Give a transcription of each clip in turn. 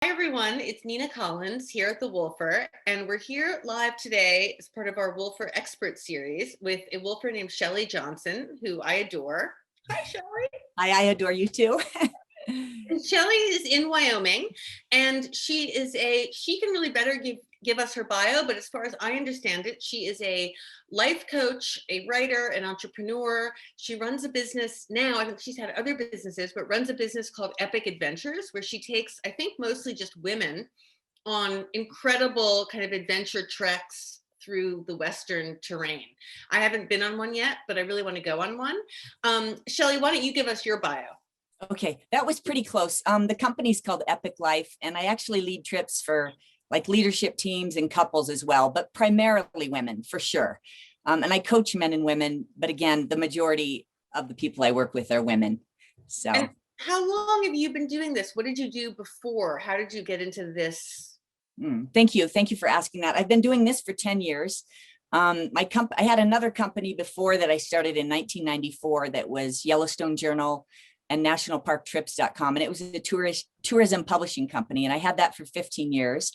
Hi everyone, it's Nina Collins here at the Woolfer, and we're here live today as part of our Woolfer Expert Series with a Woolfer named Shelli Johnson, who I adore. Hi, Shelli. I adore you too. And Shelli is in Wyoming, and she can really better give us her bio, but as far as I understand it, she is a life coach, a writer, an entrepreneur. She runs a business now. I think she's had other businesses, but runs a business called Epic Adventures, where she takes, I think, mostly just women on incredible kind of adventure treks through the Western terrain. I haven't been on one yet, but I really want to go on one. Shelli, why don't you give us your bio? Okay, that was pretty close. The company's called Epic Life, and I actually lead trips for like leadership teams and couples as well, but primarily women for sure. And I coach men and women, but again, the majority of the people I work with are women. So. And how long have you been doing this? What did you do before? How did you get into this? Thank you. Thank you for asking that. I've been doing this for 10 years. I had another company before that I started in 1994 that was Yellowstone Journal and nationalparktrips.com. And it was a tourism publishing company. And I had that for 15 years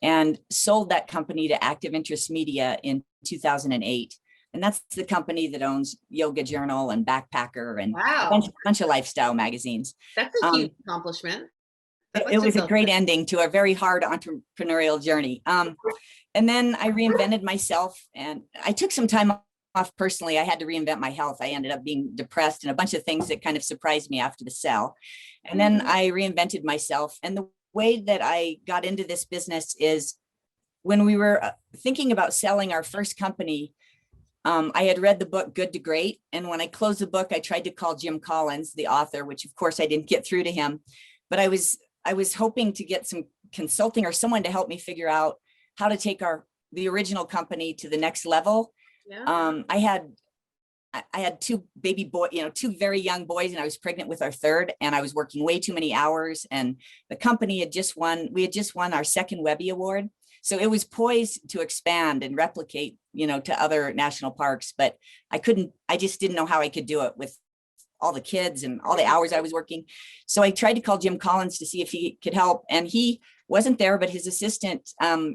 and sold that company to Active Interest Media in 2008. And that's the company that owns Yoga Journal and Backpacker and wow. a bunch of lifestyle magazines. That's a huge accomplishment. It was a great ending to a very hard entrepreneurial journey. And then I reinvented myself, and I took some time off personally. I had to reinvent my health. I ended up being depressed and a bunch of things that kind of surprised me after the sell. And then I reinvented myself. And the way that I got into this business is when we were thinking about selling our first company, I had read the book Good to Great. And when I closed the book, I tried to call Jim Collins, the author, which of course I didn't get through to him. But I was hoping to get some consulting or someone to help me figure out how to take the original company to the next level. Yeah. I had two two very young boys, and I was pregnant with our third, and I was working way too many hours. And the company had just won our second Webby Award. So it was poised to expand and replicate, to other national parks, but I just didn't know how I could do it with all the kids and all the hours I was working. So I tried to call Jim Collins to see if he could help. And he wasn't there, but his assistant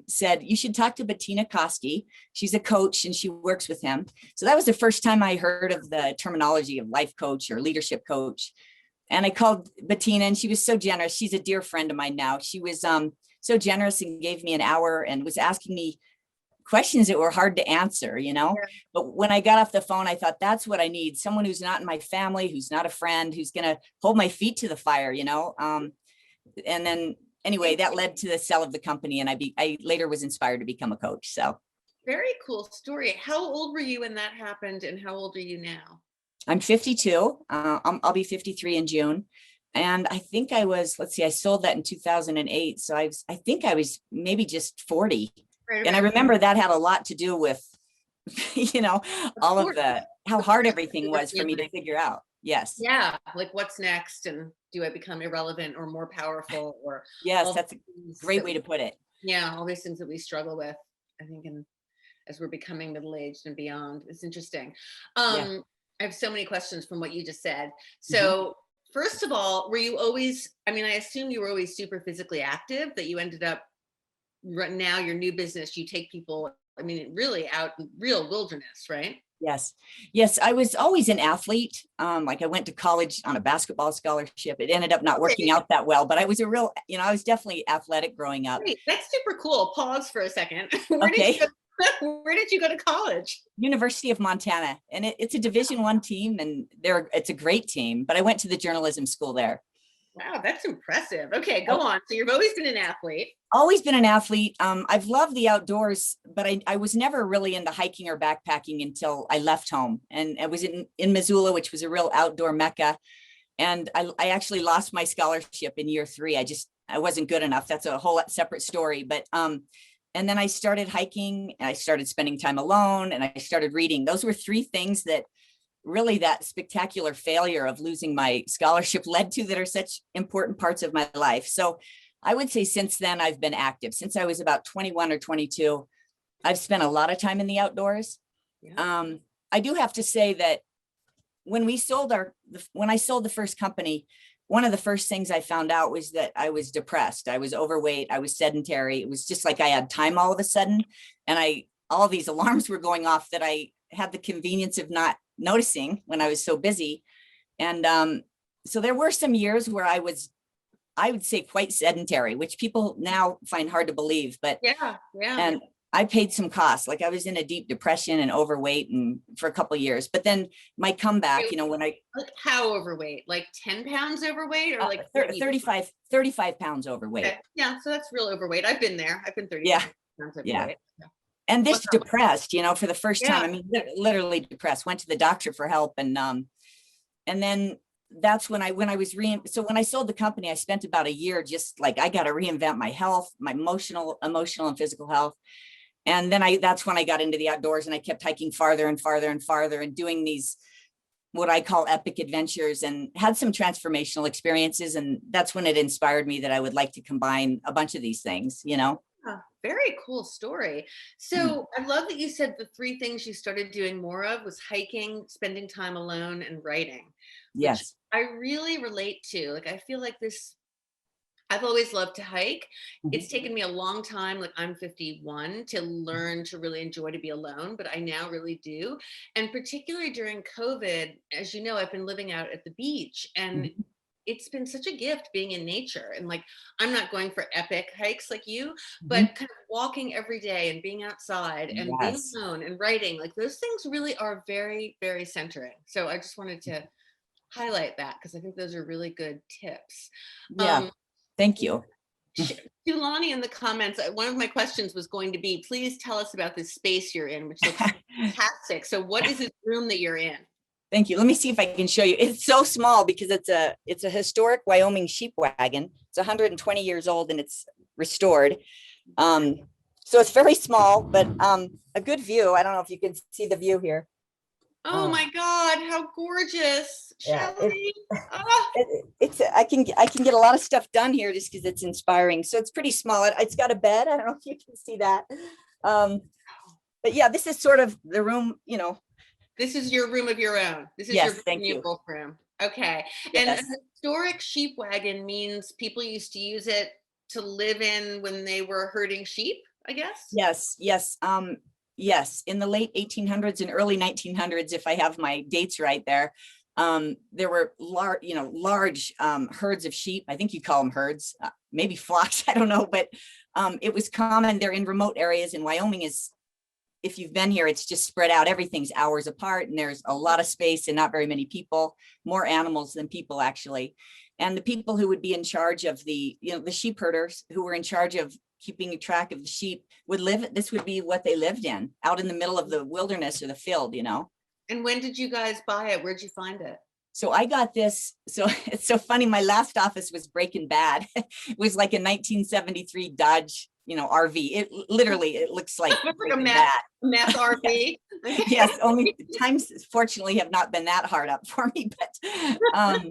said, you should talk to Bettina Costi. She's a coach and she works with him. So that was the first time I heard of the terminology of life coach or leadership coach. And I called Bettina, and she was so generous. She's a dear friend of mine now. She was so generous and gave me an hour and was asking me questions that were hard to answer, Yeah. But when I got off the phone, I thought, that's what I need. Someone who's not in my family, who's not a friend, who's going to hold my feet to the fire, And then anyway, that led to the sale of the company. And I later was inspired to become a coach. So. Very cool story. How old were you when that happened, and how old are you now? I'm 52. I'll be 53 in June. And I think I sold that in 2008. So I think I was maybe just 40. Right. And I remember that had a lot to do with, all of how hard everything was for me to figure out. Yes. Yeah. Like what's next? And do I become irrelevant or more powerful? Or yes, that's a great way to put it. Yeah. All these things that we struggle with, I think, as we're becoming middle-aged and beyond. It's interesting. Yeah. I have so many questions from what you just said. So first of all, were you always, I assume you were always super physically active, that you ended up right now, your new business, you take people, really out in real wilderness, right? Yes. I was always an athlete. Like I went to college on a basketball scholarship. It ended up not working out that well, but I was I was definitely athletic growing up. Great. That's super cool. Pause for a second. Where did you go to college? University of Montana. And it's a Division I team, and it's a great team, but I went to the journalism school there. Wow, that's impressive. Okay, go on. So you've always been an athlete. Always been an athlete. I've loved the outdoors, but I was never really into hiking or backpacking until I left home. And I was in Missoula, which was a real outdoor mecca. And I actually lost my scholarship in year 3. I wasn't good enough. That's a whole separate story. But and then I started hiking, and I started spending time alone, and I started reading. Those were 3 things that really that spectacular failure of losing my scholarship led to, that are such important parts of my life. So I would say since then I've been active. Since I was about 21 or 22, I've spent a lot of time in the outdoors. Yeah. I do have to say that when I sold the first company, one of the first things I found out was that I was depressed. I was overweight. I was sedentary. It was just like I had time all of a sudden. And all these alarms were going off that I had the convenience of not noticing when I was so busy. And so there were some years where I would say quite sedentary, which people now find hard to believe, but yeah. And I paid some costs. Like I was in a deep depression and overweight and for a couple of years, but then my comeback, when I, like how overweight, like 10 pounds overweight or like 35 pounds overweight. Okay. Yeah. So that's real overweight. I've been there. I've been 30 Yeah. pounds overweight. Yeah. And this depressed, for the first time, Yeah. I mean, literally depressed, went to the doctor for help. And then that's when when I sold the company, I spent about a year just like, I got to reinvent my health, my emotional and physical health. And then that's when I got into the outdoors, and I kept hiking farther and farther and farther and doing these, what I call epic adventures, and had some transformational experiences. And that's when it inspired me that I would like to combine a bunch of these things, Very cool story. So I love that you said the three things you started doing more of was hiking, spending time alone, and writing. Yes. I really relate to. Like, I feel like this, I've always loved to hike. It's taken me a long time, like I'm 51, to learn to really enjoy to be alone, but I now really do. And particularly during COVID, as you know, I've been living out at the beach, and it's been such a gift being in nature. And like, I'm not going for epic hikes like you, but kind of walking every day and being outside and being alone and writing, like those things really are very, very centering. So I just wanted to highlight that because I think those are really good tips. Yeah. Thank you. Tulani in the comments, one of my questions was going to be, please tell us about this space you're in, which looks fantastic. So what is this room that you're in? Thank you. Let me see if I can show you. It's so small because it's a historic Wyoming sheep wagon. It's 120 years old and it's restored. So it's very small, but a good view. I don't know if you can see the view here. Oh my God, how gorgeous. Shelley. I can get a lot of stuff done here just because it's inspiring. So it's pretty small. It's got a bed. I don't know if you can see that. But yeah, this is sort of the room, This is your room of your own. This is your wolf room. Okay. Yes. And a historic sheep wagon means people used to use it to live in when they were herding sheep, I guess? Yes. Yes. In the late 1800s and early 1900s, if I have my dates right there were large herds of sheep. I think you call them herds, maybe flocks. I don't know, but it was common. They're in remote areas, and Wyoming is, if you've been here, it's just spread out. Everything's hours apart, and there's a lot of space and not very many people, more animals than people actually. And the people who would be in charge of the sheep herders who were in charge of keeping track of the sheep this would be what they lived in, out in the middle of the wilderness or the field, And when did you guys buy it? Where'd you find it? So I got this. So it's so funny. My last office was Breaking Bad. It was like a 1973 Dodge, RV. It looks like a meth RV. Yes. Only times, fortunately, have not been that hard up for me. But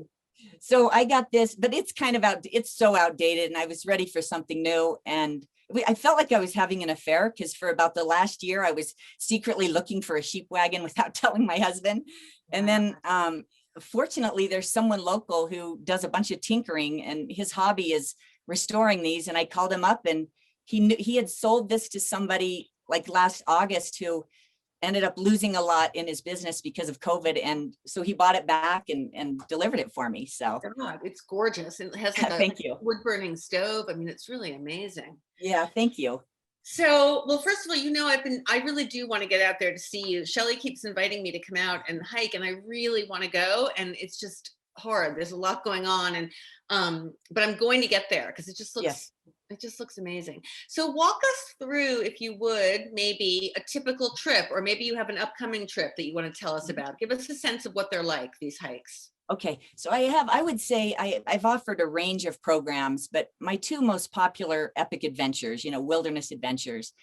so I got this, but it's kind of it's so outdated, and I was ready for something new. And I felt like I was having an affair because for about the last year, I was secretly looking for a sheep wagon without telling my husband. And then fortunately, there's someone local who does a bunch of tinkering, and his hobby is restoring these. And I called him up, and he had sold this to somebody like last August who ended up losing a lot in his business because of COVID. And so he bought it back and delivered it for me. So God, it's gorgeous. And it has like thank you. Wood burning stove. I mean, it's really amazing. Yeah, thank you. So, well, first of all, I really do want to get out there to see you. Shelley keeps inviting me to come out and hike, and I really want to go. And it's just hard. There's a lot going on. And, but I'm going to get there because it just looks amazing. So walk us through, if you would, maybe a typical trip, or maybe you have an upcoming trip that you want to tell us about. Give us a sense of what they're like, these hikes. Okay, so I would say I've offered a range of programs, but my two most popular epic adventures, wilderness adventures.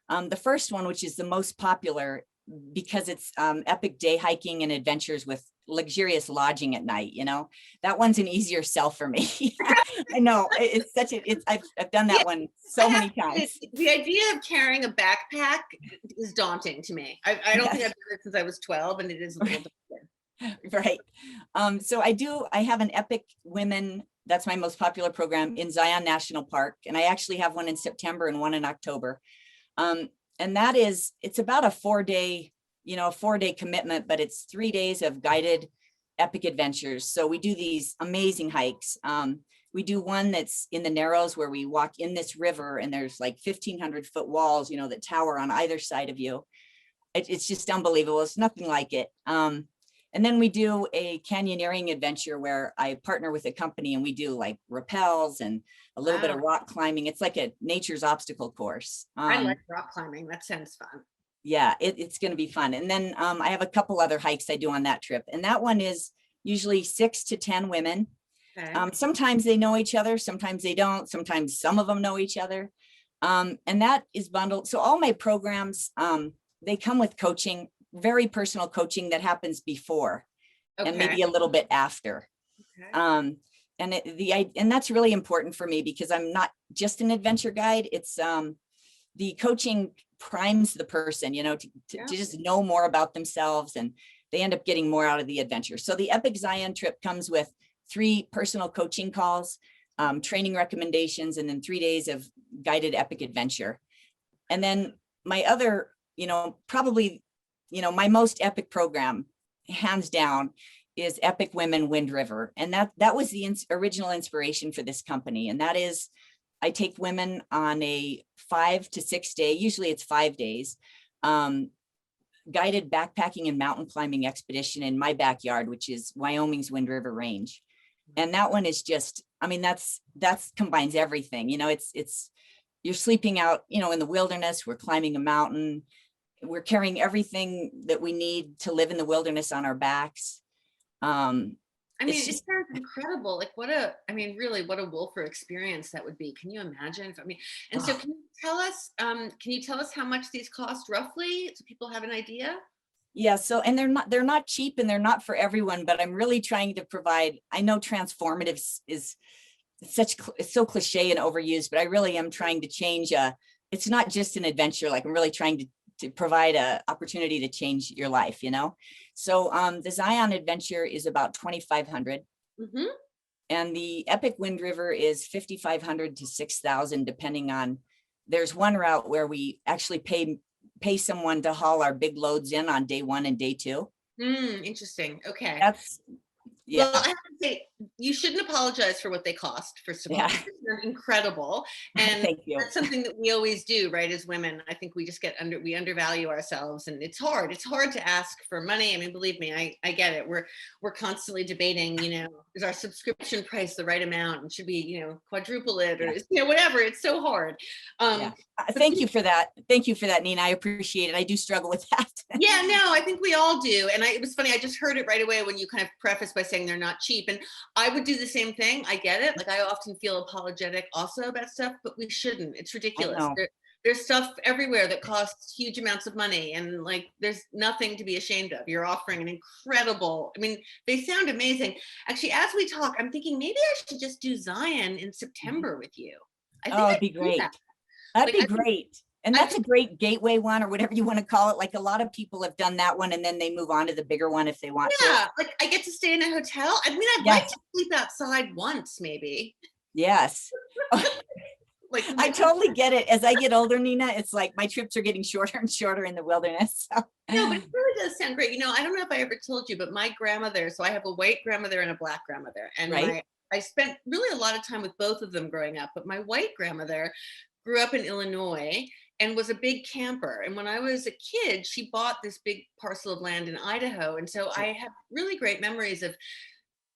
The first one, which is the most popular because it's epic day hiking and adventures with luxurious lodging at night, that one's an easier sell for me. I know I've done that one so many times. The idea of carrying a backpack is daunting to me. I don't think I've done it since I was 12, and it is a little different. Right. So I have an Epic Women, that's my most popular program in Zion National Park. And I actually have one in September and one in October. And it's about a 4-day, a 4-day commitment, but it's 3 days of guided epic adventures. So we do these amazing hikes. We do one that's in the Narrows where we walk in this river and there's like 1,500-foot walls, that tower on either side of you. It's just unbelievable. It's nothing like it. And then we do a canyoneering adventure where I partner with a company and we do like rappels and a little bit of rock climbing. It's like a nature's obstacle course. I like rock climbing. That sounds fun. Yeah, it's going to be fun. And then I have a couple other hikes I do on that trip. And that one is usually 6 to 10 women. Okay. Sometimes they know each other. Sometimes they don't. Sometimes some of them know each other. And that is bundled. So all my programs, they come with coaching, very personal coaching that happens before and maybe a little bit after. Okay. And that's really important for me because I'm not just an adventure guide. It's the coaching primes the person, to just know more about themselves, and they end up getting more out of the adventure. So the Epic Zion trip comes with 3 personal coaching calls, training recommendations, and then 3 days of guided epic adventure. And then my other, probably, my most epic program, hands down, is Epic Women Wind River. And that was the original inspiration for this company. And that is, I take women on a 5 to 6 day, usually it's 5 days, guided backpacking and mountain climbing expedition in my backyard, which is Wyoming's Wind River Range. And that one is just, that's combines everything, it's, you're sleeping out, in the wilderness, we're climbing a mountain, we're carrying everything that we need to live in the wilderness on our backs. It sounds incredible. Like really what a Woolfer experience that would be. Can you imagine? So can you tell us how much these cost roughly so people have an idea? Yeah. So, and they're not cheap and they're not for everyone, but I'm really trying to provide, I know transformative is it's so cliche and overused, but I really am trying to change. It's not just an adventure. Like I'm really trying to provide a opportunity to change your life, So the Zion adventure is about 2,500. Mm-hmm. And the Epic Wind River is 5,500 to 6,000, depending on, there's one route where we actually pay someone to haul our big loads in on day 1 and day 2. Interesting. Okay. Yeah. Well, I have to say, you shouldn't apologize for what they cost, first of all. They're incredible. And Thank you. That's something that we always do, right? As women, I think we just we undervalue ourselves, and it's hard. It's hard to ask for money. Believe me, I get it. We're constantly debating, is our subscription price the right amount? And should we, quadruple it or, whatever. It's so hard. Thank you for that. Thank you for that, Nina. I appreciate it. I do struggle with that. Yeah, no, I think we all do. And it was funny. I just heard it right away when you kind of preface by saying they're not cheap. And I would do the same thing. I get it. Like I often feel apologetic also about stuff, but we shouldn't. It's ridiculous. There's stuff everywhere that costs huge amounts of money, and like there's nothing to be ashamed of. You're offering an incredible, they sound amazing. Actually, as we talk, I'm thinking maybe I should just do Zion in September with you. I think it'd be great. That'd be great. And that's a great gateway one, or whatever you want to call it. Like a lot of people have done that one and then they move on to the bigger one if they want to. Yeah, like I get to stay in a hotel. I'd like to sleep outside once, maybe. Yes. I totally get it. As I get older, Nina, it's like my trips are getting shorter and shorter in the wilderness. So. No, but it really does sound great. I don't know if I ever told you, but my grandmother, so I have a white grandmother and a black grandmother. And I spent really a lot of time with both of them growing up, but my white grandmother grew up in Illinois and was a big camper. And when I was a kid, she bought this big parcel of land in Idaho. And so I have really great memories of,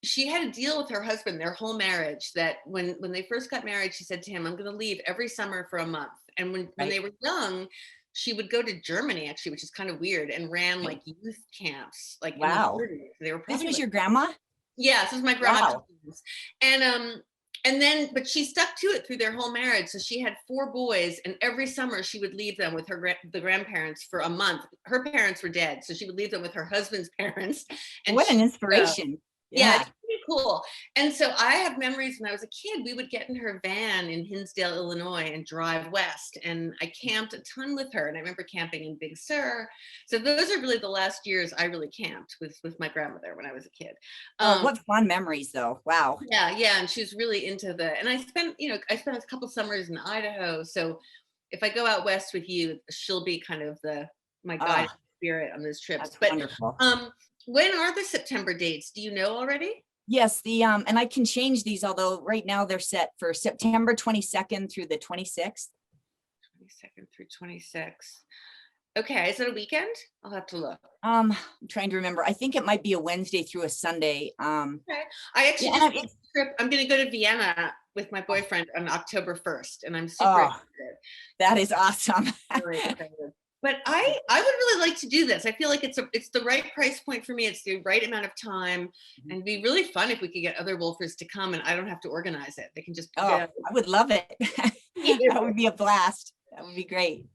she had a deal with her husband, their whole marriage, that when they first got married, she said to him, I'm going to leave every summer for a month. And when they were young, she would go to Germany, actually, which is kind of weird, and ran like youth camps. Like, wow. They were this was your grandma? Yeah, this was my grandma. Wow. And then, but she stuck to it through their whole marriage. So she had 4 boys, and every summer she would leave them with the grandparents for a month. Her parents were dead, so she would leave them with her husband's parents. And what an inspiration. Yeah, Yeah. it's pretty cool. And so I have memories when I was a kid, we would get in her van in Hinsdale, Illinois and drive west. And I camped a ton with her. And I remember camping in Big Sur. So those are really the last years I really camped with my grandmother when I was a kid. Oh, Um, what fun memories though. Wow. yeah, yeah. And she was really into and I spent a couple summers in Idaho. So if I go out west with you, she'll be kind of my guiding Ah, spirit on those trips. that's But wonderful. um, when are the September dates? Do you know already? Yes, and I can change these, although right now they're set for September 22nd through the 26th. 22nd through 26th. Okay, is it a weekend? I'll have to look. I'm trying to remember. I think it might be a Wednesday through a Sunday. Okay. I actually Yeah, just booked a trip. I'm going to go to Vienna with my boyfriend on October 1st, and I'm super oh, excited. that is awesome. Really excited. But I would really like to do this. I feel like it's the right price point for me. It's the right amount of time, and it'd be really fun if we could get other Wolfers to come, and I don't have to organize it. They can just Oh, go. I would love it. That would be a blast. That would be great.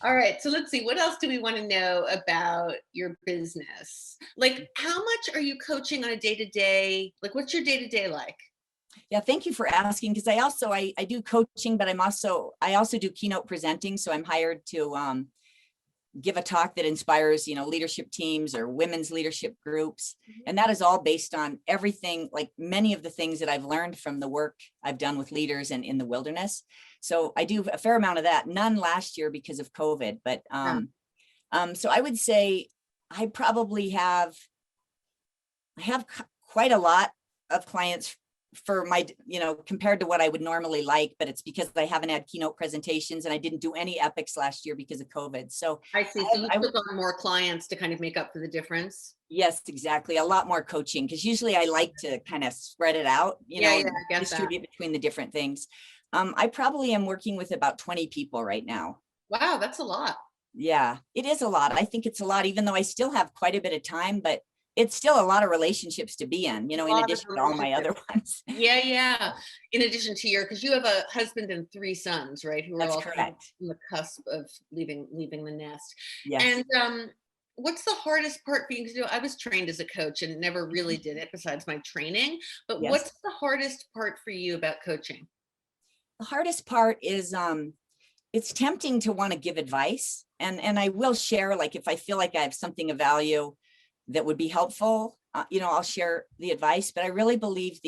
All right, so let's see. What else do we want to know about your business? Like, how much are you coaching on a day-to-day? Like, what's your day-to-day like? Yeah, thank you for asking, because I do coaching, but I also do keynote presenting. So I'm hired to give a talk that inspires, leadership teams or women's leadership groups. And that is all based on everything, like many of the things that I've learned from the work I've done with leaders and in the wilderness. So I do a fair amount of that, none last year because of COVID, but so I would say I probably I have quite a lot of clients for my, compared to what I would normally like, but it's because I haven't had keynote presentations and I didn't do any epics last year because of COVID. So I see. So you took on more clients to kind of make up for the difference. yes, exactly. A lot more coaching, because usually I like to kind of spread it out, Yeah, I get distribute between the different things. I probably am working with about 20 people right now. Wow, that's a lot. Yeah, it is a lot. I think it's a lot, even though I still have quite a bit of time, but it's still a lot of relationships to be in, in addition to all my other ones. Yeah, yeah. In addition to because you have a husband and 3 sons, right? Who are That's all kind of correct. on the cusp of leaving the nest. Yes. And what's the hardest part for you to do? I was trained as a coach and never really did it besides my training. But Yes. what's the hardest part for you about coaching? The hardest part is it's tempting to want to give advice. And I will share, like, if I feel like I have something of value that would be helpful, I'll share the advice. But I really believe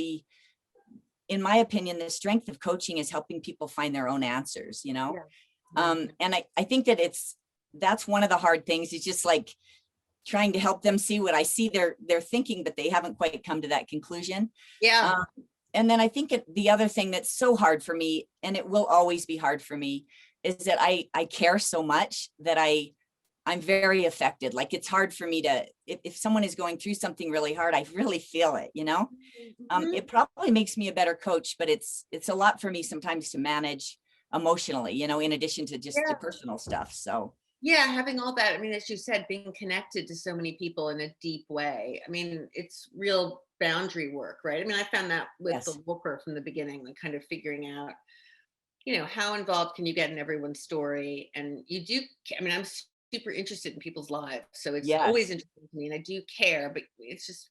in my opinion, the strength of coaching is helping people find their own answers, Yeah. and I think that that's one of the hard things, is just like trying to help them see what I see they're thinking, but they haven't quite come to that conclusion. Yeah. And then I think the other thing that's so hard for me, and it will always be hard for me, is that I care so much that I'm very affected. Like, it's hard for me to, if someone is going through something really hard, I really feel it, it probably makes me a better coach, but it's a lot for me sometimes to manage emotionally, in addition to just the personal stuff. So yeah, having all that, I mean, as you said, being connected to so many people in a deep way. I mean, it's real boundary work, right? I mean, I found that with the yes, Woolfer from the beginning, like kind of figuring out, how involved can you get in everyone's story? And I mean, I'm super interested in people's lives. So it's always yes, interesting to me and I do care, but it's just,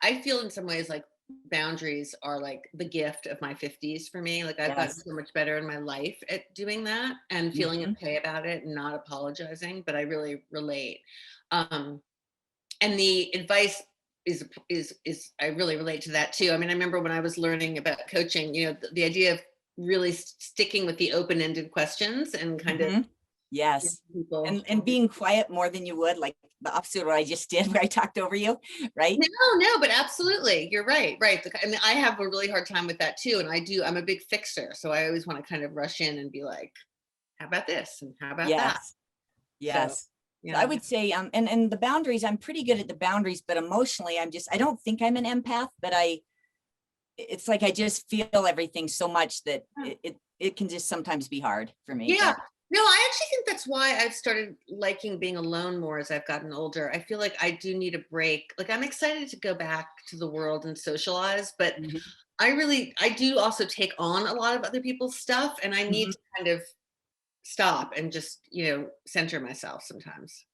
I feel in some ways like boundaries are like the gift of my 50s for me. Like I've gotten yes. so much better in my life at doing that and feeling Mhm. okay about it and not apologizing, but I really relate. Um, and the advice is I really relate to that too. I mean, I remember when I was learning about coaching, the idea of really sticking with the open-ended questions and kind of Mhm. Yes. people. And being quiet more than you would, like the opposite of what I just did, where I talked over you, right? No, but absolutely. You're right. Right. I mean, I have a really hard time with that too. And I'm a big fixer. So I always want to kind of rush in and be like, how about this? And how about that? Yes. So, Yes. So I yeah. would say, and the boundaries, I'm pretty good at the boundaries, but emotionally, I don't think I'm an empath, but it's like I just feel everything so much that it can just sometimes be hard for me. Yeah. But No, I actually think that's why I've started liking being alone more as I've gotten older. I feel like I do need a break. Like I'm excited to go back to the world and socialize, but mhm, I do also take on a lot of other people's stuff and I need mhm. to kind of stop and just, center myself sometimes.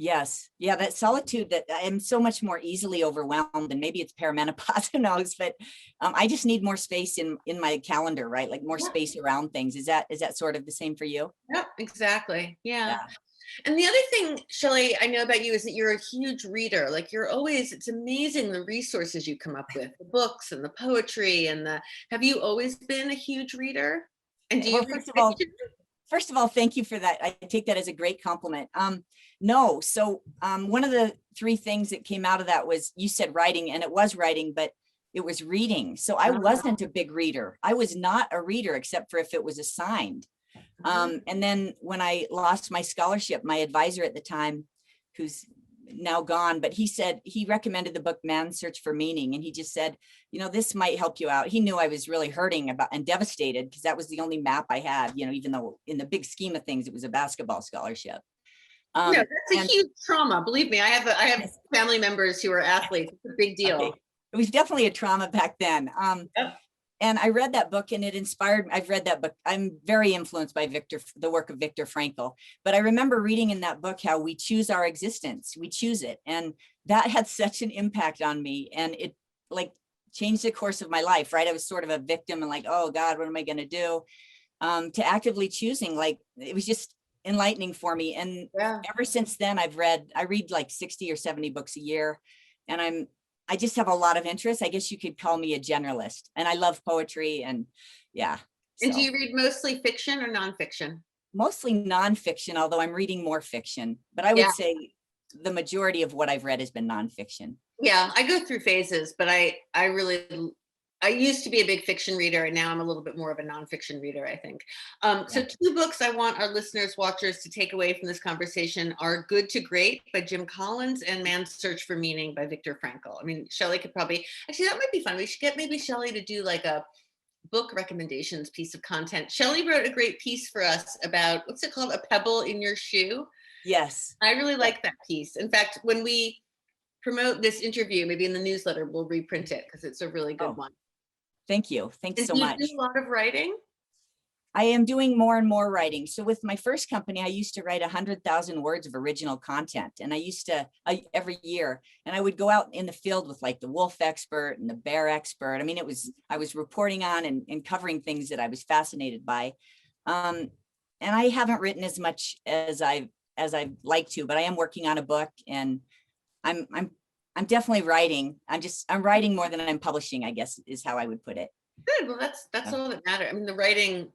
Yes. Yeah, that solitude, that I am so much more easily overwhelmed, and maybe it's perimenopause, who knows, but I just need more space in my calendar, right? Like more Yeah, space around things. Is that sort of the same for you? yeah, exactly. Yeah. Yeah. And the other thing, Shelley, I know about you is that you're a huge reader. Like you're always, it's amazing the resources you come up with, the books and the poetry and have you always been a huge reader? And do you Well, read fiction? first of all, thank you for that. I take that as a great compliment. No, so one of the three things that came out of that was, you said writing, and it was writing, but it was reading. So I wasn't a big reader. I was not a reader except for if it was assigned. And then when I lost my scholarship, my advisor at the time, who's now gone, but he recommended the book Man's Search for Meaning. And he just said, this might help you out. He knew I was really hurting about and devastated, because that was the only map I had, even though in the big scheme of things, it was a basketball scholarship. No, that's a And huge trauma. Believe me, I have yes, family members who are athletes. It's a big deal. okay. It was definitely a trauma back then. Yep. And I read that book and it inspired, I've read that book. I'm very influenced by the work of Viktor Frankl, but I remember reading in that book how we choose our existence, we choose it. And that had such an impact on me, and it like changed the course of my life, right? I was sort of a victim and like, oh God, what am I going to do? To actively choosing, like, it was just enlightening for me. And Yeah. ever since then, I read like 60 or 70 books a year, and I just have a lot of interest. I guess you could call me a generalist, and I love poetry, and yeah. And do So you read mostly fiction or nonfiction? mostly nonfiction, although I'm reading more fiction, but I would Yeah. say the majority of what I've read has been nonfiction. Yeah, I go through phases, but I used to be a big fiction reader, and now I'm a little bit more of a nonfiction reader, I think. So Yeah. two books I want our listeners, watchers to take away from this conversation are Good to Great by Jim Collins and Man's Search for Meaning by Viktor Frankl. I mean, Shelley could probably, actually, that might be fun. We should get maybe Shelley to do like a book recommendations piece of content. Shelley wrote a great piece for us about, what's it called? A Pebble in Your Shoe. Yes. I really like that piece. In fact, when we promote this interview, maybe in the newsletter, we'll reprint it because it's a really good Oh, one. thank you. Thanks And so do you do much. a lot of writing? I am doing more and more writing. So with my first company, I used to write 100,000 words of original content. And every year, and I would go out in the field with like the wolf expert and the bear expert. I mean, I was reporting on and covering things that I was fascinated by. And I haven't written as much as I'd like to, but I am working on a book, and I'm, I'm, I'm definitely writing. I'm writing more than I'm publishing, I guess, is how I would put it. Good. Well, that's all that matters. I mean,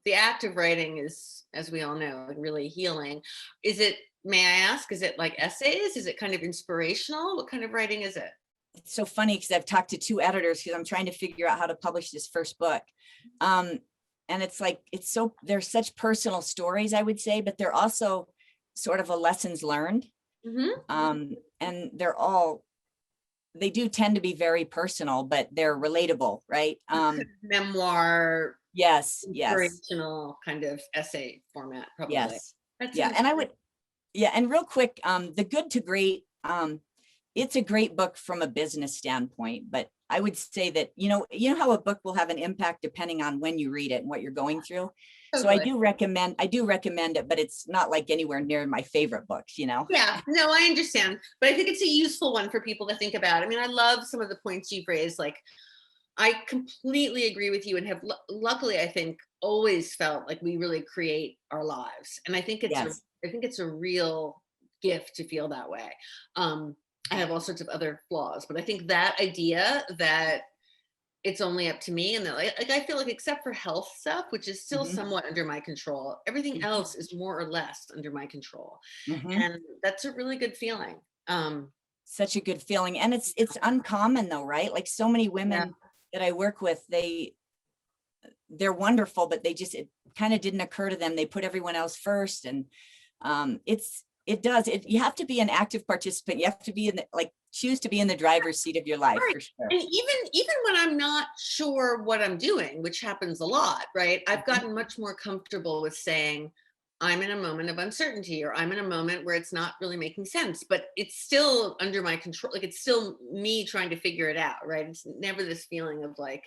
the act of writing is, as we all know, really healing. Is it, may I ask, is it like essays? Is it kind of inspirational? What kind of writing is it? It's so funny because I've talked to two editors because I'm trying to figure out how to publish this first book. And it's like, they're such personal stories, I would say, but they're also sort of a lessons learned. Mm-hmm. And they do tend to be very personal, but they're relatable, right? Memoir, Yes, inspirational kind of essay format, probably. yes. That Yeah. sounds And real quick, The Good to Great, it's a great book from a business standpoint, but I would say that, how a book will have an impact depending on when you read it and what you're going through. So I totally. do recommend it, but it's not like anywhere near my favorite books, Yeah, no, I understand. But I think it's a useful one for people to think about. I mean, I love some of the points you've raised. Like, I completely agree with you, and have luckily, I think, always felt like we really create our lives. And I think Yes. it's a real gift to feel that way. I have all sorts of other flaws, but I think that idea that it's only up to me, and that like I feel like, except for health stuff, which is still Mhm. somewhat under my control, everything Mhm. else is more or less under my control. Mhm. And that's a really good feeling. Such a good feeling. And it's uncommon though, right? Like so many Yeah. women that I work with, they're wonderful, but it kind of didn't occur to them. They put everyone else first. And you have to be an active participant. You have to be choose to be in the driver's seat of your life, Right. for sure. And even when I'm not sure what I'm doing, which happens a lot, right? I've Mhm. gotten much more comfortable with saying, I'm in a moment of uncertainty, or I'm in a moment where it's not really making sense, but it's still under my control. Like, it's still me trying to figure it out, right? It's never this feeling of like,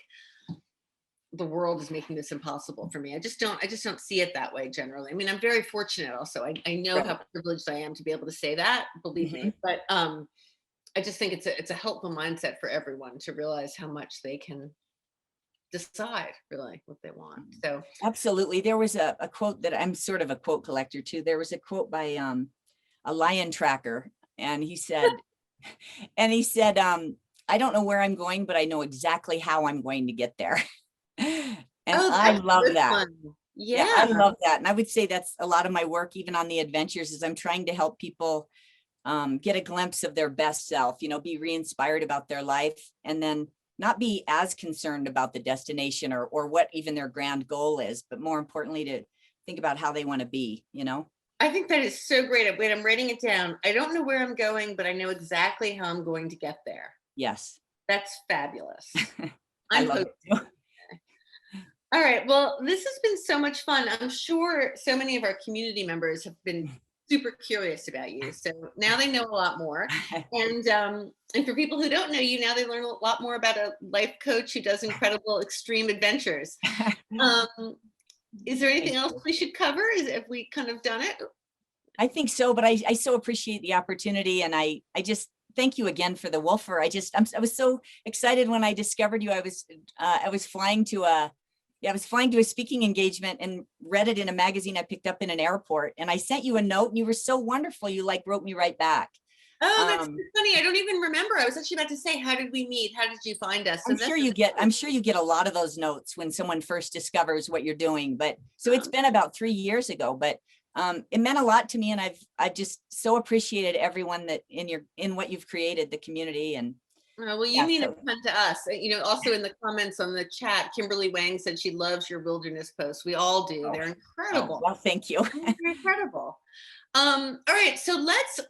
the world is making this impossible for me. I just don't see it that way generally. I mean, I'm very fortunate also. I know Right. how privileged I am to be able to say that, believe me. But I just think it's a helpful mindset for everyone to realize how much they can decide really what they want. So Absolutely. There was a quote that I'm sort of a quote collector too. There was a quote by a lion tracker, and he said, I don't know where I'm going, but I know exactly how I'm going to get there. And oh, I that's a love good that. one. Yeah, I Yeah. love that. And I would say that's a lot of my work, even on the adventures, is I'm trying to help people get a glimpse of their best self, be re-inspired about their life, and then not be as concerned about the destination or what even their grand goal is, but more importantly, to think about how they want to be. I think that is so great. Wait, I'm writing it down. I don't know where I'm going, but I know exactly how I'm going to get there. Yes. That's fabulous. I I'm love hoping. it too. All right. Well, this has been so much fun. I'm sure so many of our community members have been super curious about you. So now they know a lot more. And for people who don't know you, now they learn a lot more about a life coach who does incredible extreme adventures. Is there anything else we should cover? Have we kind of done it? I think so, but I so appreciate the opportunity, and I just thank you again for the Woolfer. I was so excited when I discovered you. I was flying to a speaking engagement and read it in a magazine I picked up in an airport, and I sent you a note, and you were so wonderful. You wrote me right back. Oh, that's so funny. I don't even remember. I was actually about to say, how did we meet? How did you find us? So I'm sure you get a lot of those notes when someone first discovers what you're doing. But so it's been about 3 years ago, but it meant a lot to me, and I just so appreciated everyone that in what you've created, the community. And well, you mean a ton to us. Also in the comments on the chat, Kimberly Wang said she loves your wilderness posts. We all do. They're incredible. Well, thank you. They're incredible. All right, so let's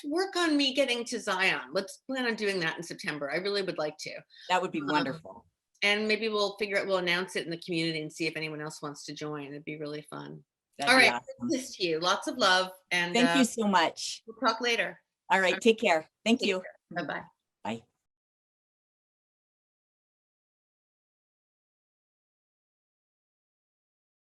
work on me getting to Zion. Let's plan on doing that in September. I really would like to. That would be wonderful. And maybe we'll announce it in the community and see if anyone else wants to join. It'd be really fun. That'd all right, awesome. This to you. Lots of love, and thank you so much. We'll talk later. All right, take care. Thank you. Bye-bye. Bye.